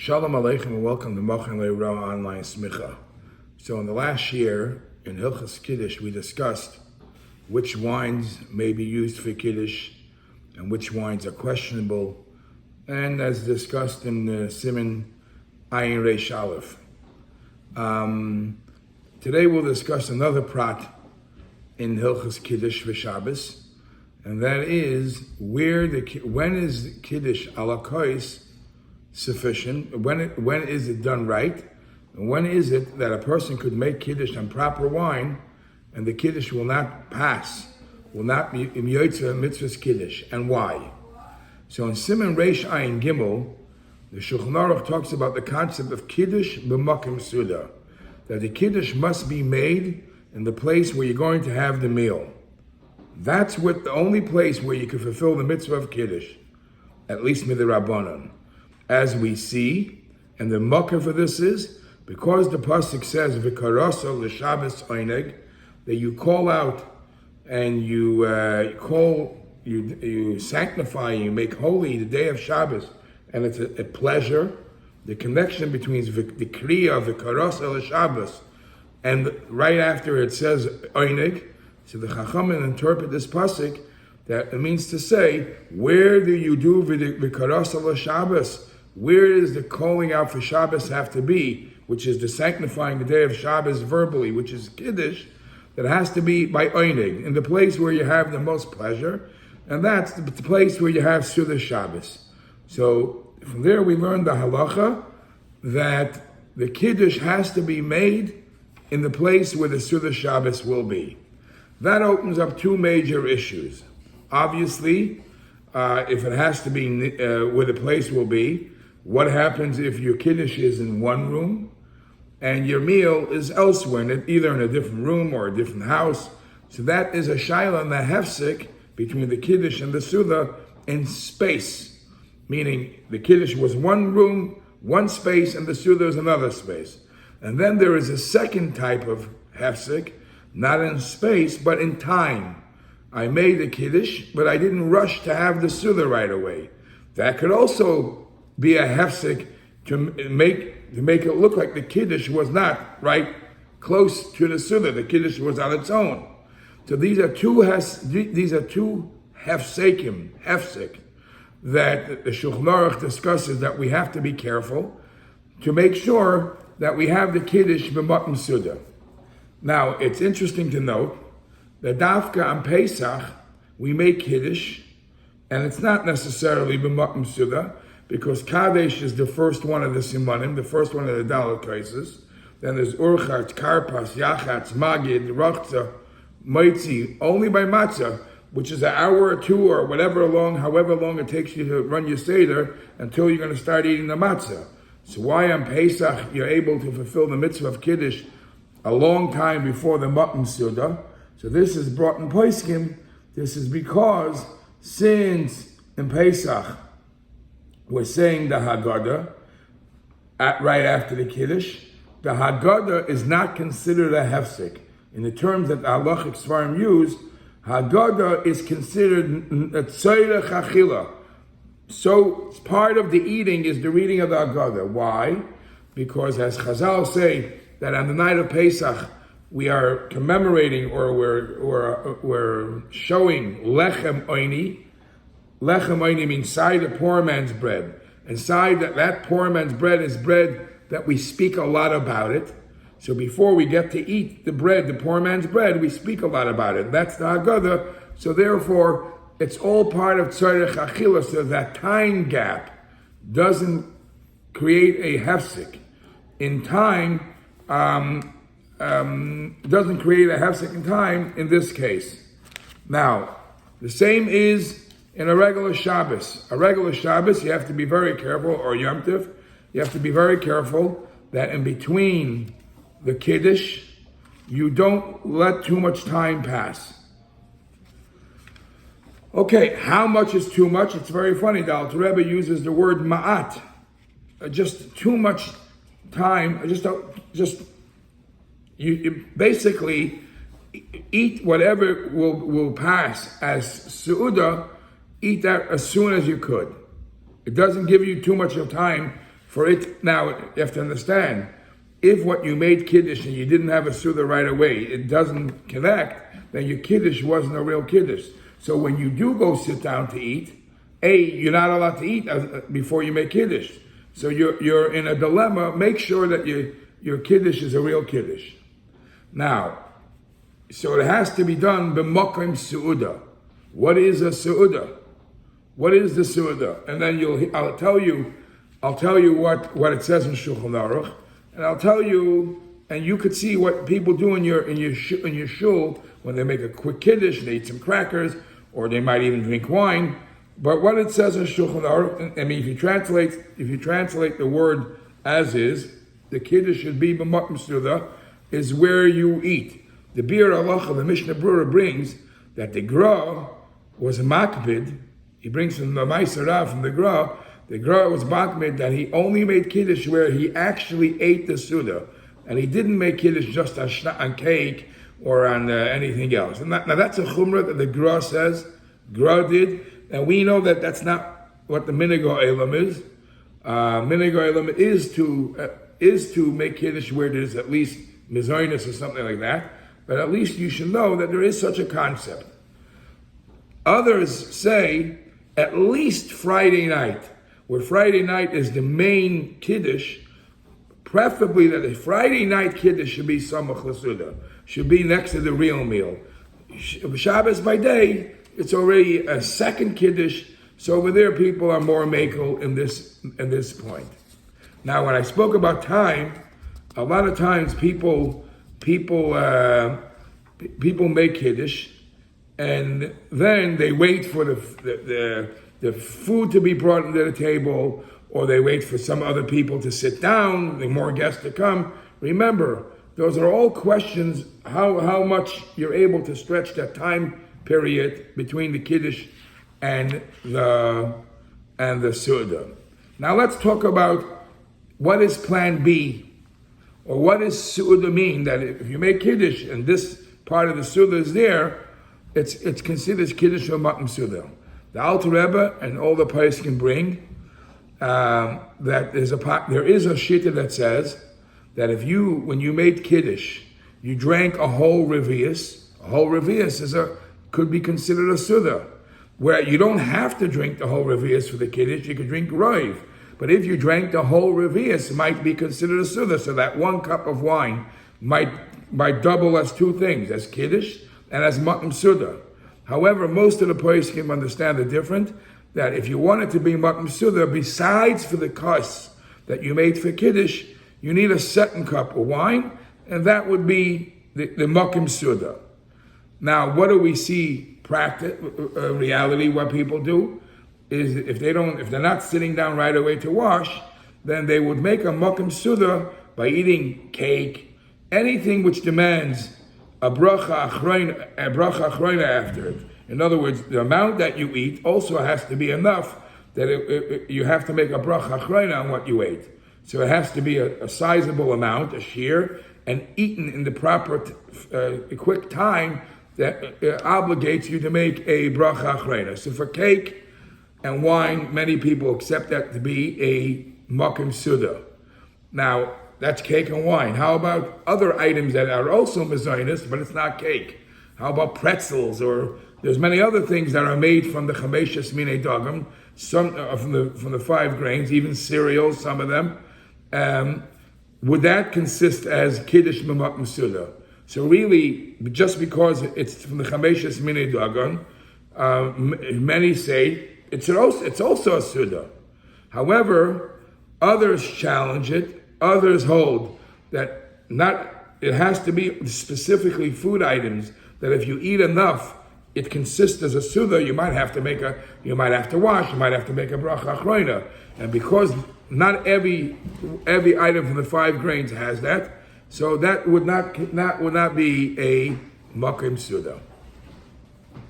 Shalom Aleichem and welcome to Machin Le'Ra Online Smicha. So in the last year, in Hilchas Kiddush, we discussed which wines may be used for Kiddush and which wines are questionable. And as discussed in Siman Ayin Reish Aleph. Today we'll discuss another prat in Hilchas Kiddush v'Shabbos, and that is when is Kiddush ala kois sufficient? When is it done right? And when is it that a person could make Kiddush on proper wine and the Kiddush will not pass, will not be imyotzah mitzvah's Kiddush, and why? So in Siman Reish Ayin Gimel, the Shulchan Aruch talks about the concept of Kiddush b'makom Sa'уда, that the Kiddush must be made in the place where you're going to have the meal. That's the only place where you can fulfill the mitzvah of Kiddush, at least midrabanan. As we see, and the makkah for this is, because the pasuk says, v'karasa l'shabbos oineg, that you call out and you sanctify, you make holy the day of Shabbos, and it's a pleasure. The connection between the kriya of the karasa l'shabbos and right after it says oineg, so the Chachamim interpret this pasuk that it means to say, where do you do v'karasa l'shabbos? Where does the calling out for Shabbos have to be, which is the sanctifying the day of Shabbos verbally, which is Kiddush, that has to be by oineg, in the place where you have the most pleasure, and that's the place where you have Seudah Shabbos. So from there we learn the halacha that the Kiddush has to be made in the place where the Seudah Shabbos will be. That opens up two major issues. Obviously, if it has to be where the place will be, what happens if your Kiddush is in one room and your meal is elsewhere, either in a different room or a different house? So that is a shaila and the hefsek between the Kiddush and the Seudah in space. Meaning the Kiddush was one room, one space, and the Seudah is another space. And then there is a second type of hefsek, not in space, but in time. I made the Kiddush, but I didn't rush to have the Seudah right away. That could also be a hefsek to make it look like the Kiddush was not right close to the Seudah. The Kiddush was on its own. So these are two hefsek that the Shulchan Aruch discusses that we have to be careful to make sure that we have the Kiddush b'makom Sa'uda. Now, it's interesting to note that dafka on Pesach, we make Kiddush, and it's not necessarily b'makom Sa'uda, because Kadesh is the first one of the Simanim, the first one of the Dalet cases. Then there's Urchatz, Karpas, Yachatz, Magid, Rachza, Moitzi, only by Matzah, which is an hour or two or however long it takes you to run your Seder until you're going to start eating the Matzah. So why on Pesach you're able to fulfill the mitzvah of Kiddush a long time before the Makom Sa'uda? So this is brought in Poskim. This is because since in Pesach we're saying the Haggadah right after the Kiddush, the Haggadah is not considered a hefsek. In the terms that the halachic svarim use, Haggadah is considered a tzorech achila. So part of the eating is the reading of the Haggadah. Why? Because as Chazal say, that on the night of Pesach, we are commemorating or we're showing lechem oini. Lechem oini means side of poor man's bread. And side that poor man's bread is bread that we speak a lot about it. So before we get to eat the bread, the poor man's bread, we speak a lot about it. That's the Haggadah. So therefore, it's all part of tzorech achila, so that time gap doesn't create a hefsek. In time, doesn't create a hefsek in time in this case. Now, the same is in a regular Shabbos. A regular Shabbos, you have to be very careful, or Yom Tov, you have to be very careful that in between the Kiddush, you don't let too much time pass. Okay, how much is too much? It's very funny. The Alter Rebbe uses the word ma'at. Just too much time. You basically eat whatever will pass as Sa'uda. Eat that as soon as you could. It doesn't give you too much of time For it, now you have to understand, if what you made Kiddush and you didn't have a Seudah right away, it doesn't connect, then your Kiddush wasn't a real Kiddush. So when you do go sit down to eat, you're not allowed to eat before you make Kiddush. So you're in a dilemma. Make sure that your Kiddush is a real Kiddush. Now, so it has to be done b'makam Sa'уда. What is a Sa'уда? What is the Sa'уда? And then I'll tell you what it says in Shulchan Aruch, and I'll tell you, and you could see what people do in your shul when they make a quick Kiddush, they eat some crackers, or they might even drink wine. But what it says in Shulchan Aruch, I mean, if you translate the word as is, the Kiddush should be b'makam Sa'uda, is where you eat. The Bir Halacha, the Mishnah Brura brings that the Gra was a makbid. He brings from the Ma'aser Rav from the Gra was makbid that he only made Kiddush where he actually ate the Seudah. And he didn't make Kiddush just on cake or on anything else. And now that's a chumrah that the Gra says. Gra did. And we know that that's not what the Minhag HaOlam is. Minhag HaOlam is to make Kiddush where there's at least mizoynus or something like that. But at least you should know that there is such a concept. Others say at least Friday night, where Friday night is the main Kiddush, preferably that the Friday night Kiddush should be Samach L'Seudah, should be next to the real meal. Shabbos by day, it's already a second Kiddush, so over there people are more makel in this point. Now when I spoke about time, a lot of times people make Kiddush, and then they wait for the food to be brought into the table, or they wait for some other people to sit down, the more guests to come. Remember, those are all questions, how much you're able to stretch that time period between the Kiddush and the Seudah. Now let's talk about what is plan B, or what does Seudah mean, that if you make Kiddush and this part of the Seudah is there, it's considered Kiddush or Makom Seudah. The Alter Rebbe and all the Pais can bring that there is a shita that says that when you made Kiddush, you drank a whole revius. A whole revius could be considered a Seudah, where you don't have to drink the whole revius for the Kiddush, you could drink roiv. But if you drank the whole revius, it might be considered a Seudah, so that 1 cup of wine might double as 2 things, as Kiddush and as Makom Seudah. However, most of the poskim understand the difference, that if you want it to be Makom Seudah, besides for the kos that you made for Kiddush, you need a second cup of wine, and that would be the Makom Seudah. Now, what do we see reality, what people do? Is if they're not sitting down right away to wash, then they would make a Makom Seudah by eating cake, anything which demands a bracha achrona after it. In other words, the amount that you eat also has to be enough that you have to make a bracha achrona on what you ate. So it has to be a sizable amount, a shear, and eaten in the proper quick time that obligates you to make a bracha achrona. So for cake and wine, many people accept that to be a Makom Seudah. Now, that's cake and wine. How about other items that are also mezainis, but it's not cake? How about pretzels? Or there's many other things that are made from the chameshes minei dagim, some from the 5 grains, even cereals, some of them. Would that consist as kiddush b'makom seudah? So really, just because it's from the chameshes minei dagim, many say it's also a seudah. However, others challenge it. Others hold that it has to be specifically food items, that if you eat enough, it consists as a seudah. You might have to wash, you might have to make a bracha achrona. And because not every item from the 5 grains has that, so that would not be a makom seudah.